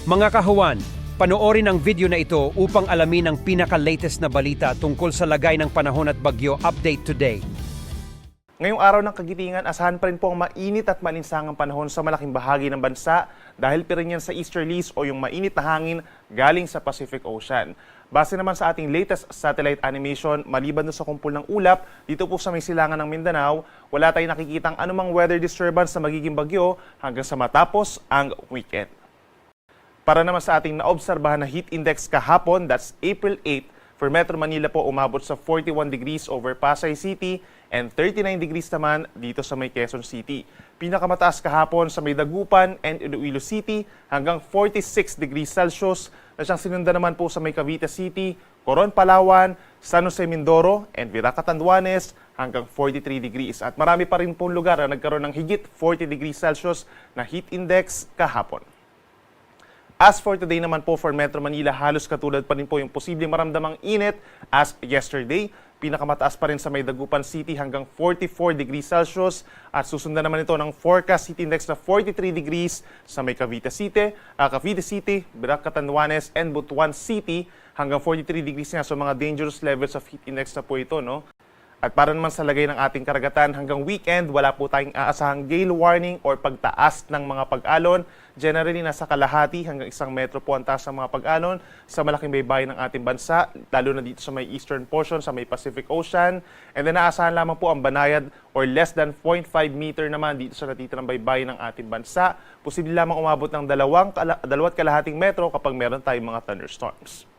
Mga kahuwan, panoorin ang video na ito upang alamin ang pinaka-latest na balita tungkol sa lagay ng panahon at bagyo update today. Ngayong araw ng Kagitingan, asahan pa rin po ang mainit at malinsangang panahon sa malaking bahagi ng bansa dahil pa rin yan sa easterlies o yung mainit na hangin galing sa Pacific Ocean. Base naman sa ating latest satellite animation, maliban sa kumpul ng ulap, dito po sa may silangan ng Mindanao, wala tayong nakikitang anumang weather disturbance na magiging bagyo hanggang sa matapos ang weekend. Para naman sa ating naobserbahan na heat index kahapon, that's April 8, for Metro Manila po umabot sa 41 degrees over Pasay City and 39 degrees naman dito sa may Quezon City. Pinakamataas kahapon sa may Dagupan and Iloilo City hanggang 46 degrees Celsius na siyang sinundan naman po sa may Cavite City, Coron, Palawan, San Jose, Mindoro and Viraca, Tanduanes hanggang 43 degrees. At marami pa rin pong lugar na nagkaroon ng higit 40 degrees Celsius na heat index kahapon. As for today naman po for Metro Manila, halos katulad pa rin po yung posibleng maramdamang init as yesterday. Pinakamataas pa rin sa may Dagupan City hanggang 44 degrees Celsius at susundan naman ito ng forecast heat index na 43 degrees sa may Cavite City, Viraca, Tanduanes and Butuan City hanggang 43 degrees nga. So mga dangerous levels of heat index na po ito, no? At para naman sa lagay ng ating karagatan hanggang weekend, wala po tayong aasahang gale warning or pagtaas ng mga pag-alon. Generally, nasa kalahati hanggang 1 metro po ang taas ng mga pag-alon sa malaking baybayin ng ating bansa, lalo na dito sa may eastern portion, sa may Pacific Ocean. And then naasahan lamang po ang banayad or less than 0.5 meter naman dito sa natitirang baybayin ng ating bansa. Posible lamang umabot ng 2.5 metro kapag meron tayong mga thunderstorms.